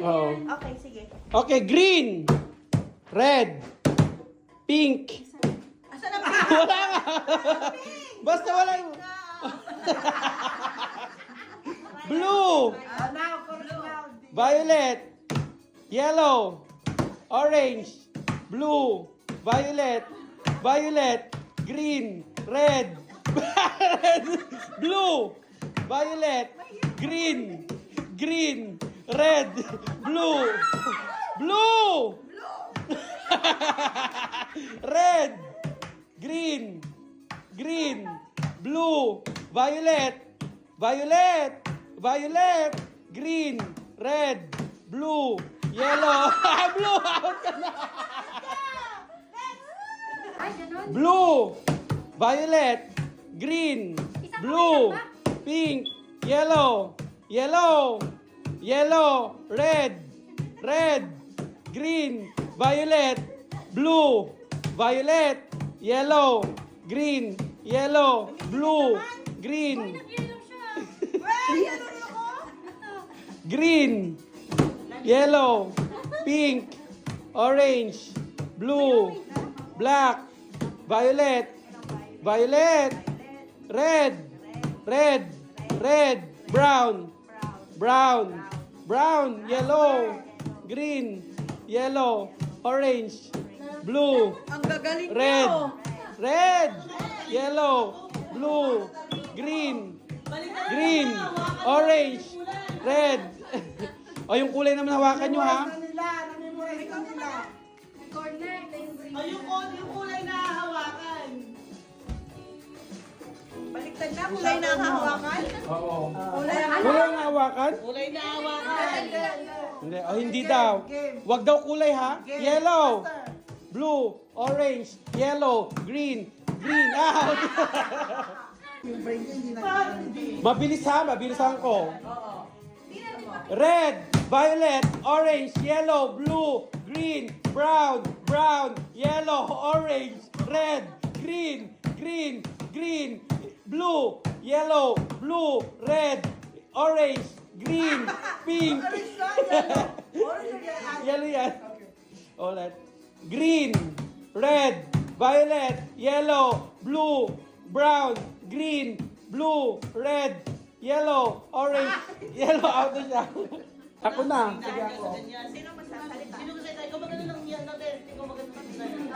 Oo. Okay, sige. Okay, green, red, pink. Asa na ba? Wala nga. Basta wala. Blue, Now, for now. violet, yellow, orange, blue, violet, violet, green, red, blue, violet, green, green, red, blue, blue, red, green, green, blue, violet, violet, violet, green, red, blue, yellow, blue, out ka na. Ay, ganun. Blue, violet, green, blue, pink, yellow, yellow, yellow, red, red, green, violet, blue, violet, yellow, green, yellow, blue, green, Nag-yellow siya. Wey, ano ako? green, yellow, pink, orange, blue, black, violet, violet, red, red, red, brown, brown, brown, yellow, green, yellow, orange, blue, Ang gagaling red, mo. red, yellow, blue, green, green, orange, red. O yung kulay naman hawakan nyo ha. Na-memorize ko nila. Corner, ito yung green. Yung kulay na hawakan. Baliktad na, kulay na hawakan. Oo. Kulay na Kulay na hawakan? Kulay na hawakan. Hindi, oh, hindi daw. Wag daw kulay ha. Yellow, blue, orange, yellow, green, green, out. Mabilis ha, mabilisan ko. Red, violet, orange, yellow, blue, green, brown, brown, yellow, orange, red, green, green, green, blue, yellow, blue, red, orange, green, pink. Yellow yan. Ulit. Green, red, violet, yellow, blue, brown, green, blue, red, yellow, orange, yellow, out na siya. Ako na. Sige ako. Sino magsasalita? Sino kasi tayo? Ikaw maganda lang yan natin. Ikaw maganda lang yan.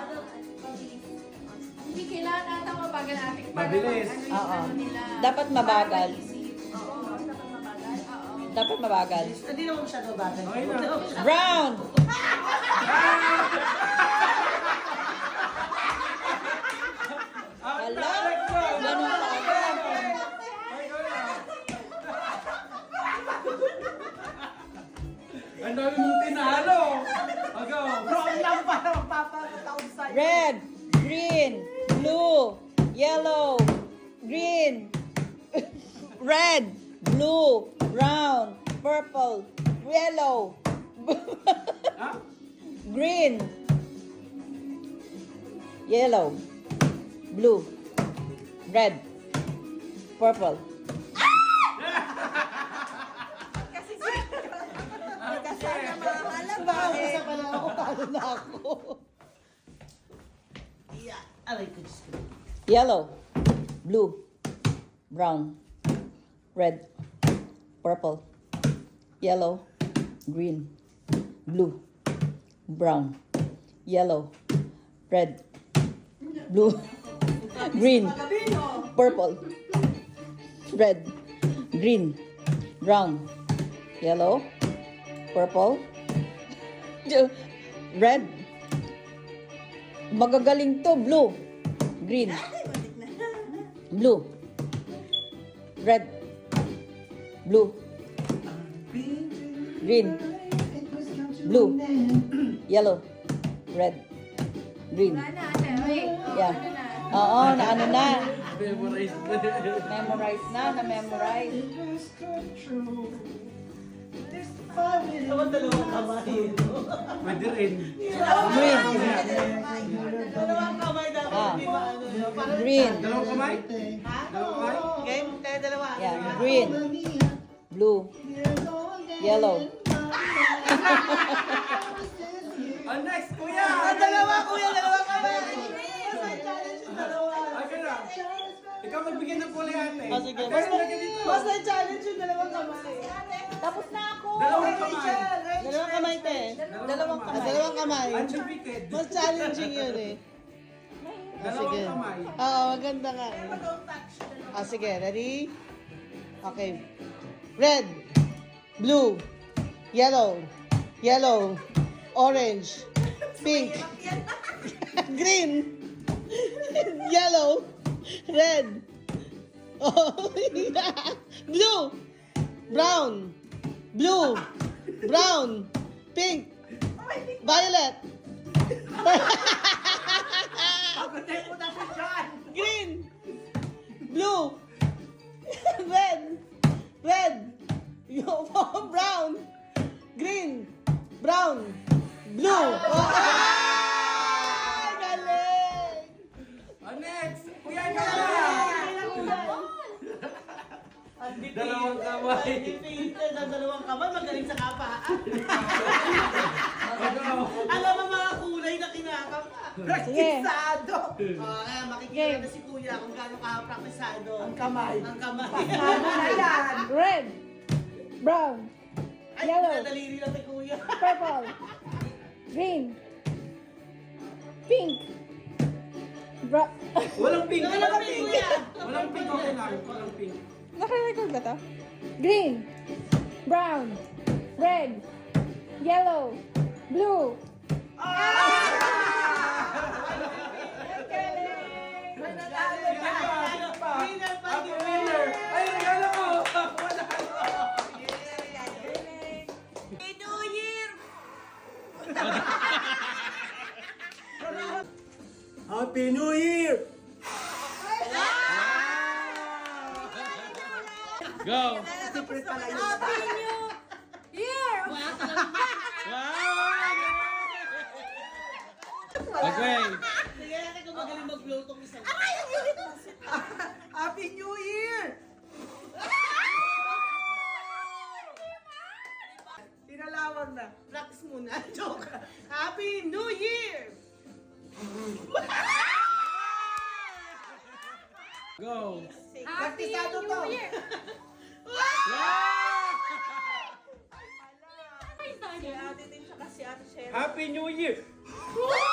Hindi kailangan ata mabagal natin. Mabilis. Oo. Dapat mabagal. Oo, dapat mabagal. Oo. Dapat mabagal. Hindi naman masyado bagay. Okay na. Brown! Hala? Ganun pa agad. Ang dami mong tinalo. Agaw. Wrong lang para magpapataon sa'yo. Red, green, blue, yellow, green, red, blue, brown, purple, yellow, Ha? green, yellow, blue, red, purple. Kasi na mahalaga eh. Talo na ako. Yeah. Aray ko, Diyos ko. Yellow, blue, brown, red, purple, yellow, green, blue, brown, yellow, red, blue, green, purple, red, green, brown, yellow, purple, red. Magagaling to. Blue, green, blue, red, blue, green, blue, yellow, red, green. Wala na, ate. Wait. Yeah. Ano na? Oo, na ano na. Memorize na. Memorize na, na-memorize. Naman dalawang kamay. Pwede rin. Green, Dalawang kamay dapat. Ah. Hindi maano. Parang green, Dalawang kamay? Ha? Dalawang kamay? Game, tayo dalawa. yeah, green, blue, yellow, bigyan ng kulay ate. Ah, sige. Basta challenge yung dalawang kamay. Tapos na ako. Dalawang kamay. Dalawang kamay, te. Dalawang kamay. Dalawang kamay. Undefeated. Mas challenging yun eh. Dalawang kamay. Oo, maganda nga eh. Don't touch. Sige, ready? Okay. Red, blue, yellow, orange, pink, green, yellow, red, blue, brown, pink, violet, Pagkatay mo na siya dyan. green, blue, red, brown, green, brown, blue. Galing! Next! Kuya ka Dalawang kamay. Undefeated ang dalawang kamay. Magaling sa kapaan. Alam mo mga kulay na kinakapa. Praktisado. Kaya makikita na si Kuya kung gaano ka-praktisado. Ang kamay. Ang kamay. Ano na yan? Red, brown, Ay, Yellow. nadaliri lang kay Kuya. purple, green, pink, Walang pink. Walang pink, Kuya. Walang pink. Okay lang. Walang pink. naka-record ba to? Green, brown, red, yellow, blue. May natalo pa. Winner pa Happy si winner! Ay, regalo ko! Wala. Happy New Year! Happy New Year! Go! Secret pala yun. Happy New Year! Okay. Sige natin kung magaling mag-blow tong isang. Happy New Year! Tinalawag na. Practice muna. Joke. Happy New Year! Go! Happy Praktisado to. New Year! Si ate din siya kasi ate Cheryl. Happy New Year! Wala.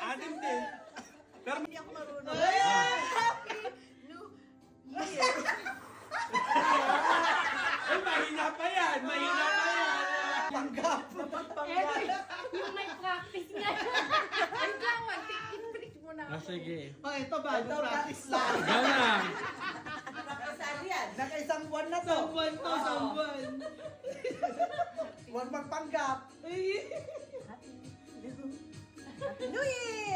Anim din. Pero Hindi ako marunong. Ay! Happy New Year! ay, mahina pa yan! Mahina pa yan! Panggap. Eto, yung may practice nga. Wait lang, mag-tick muna ako. sige. Oh, ito bago practice lang. Go na! Nakasali yan. Nakaisang buwan na to. Sambuan to, sambuan. Huwag magpanggap. Happy New Year!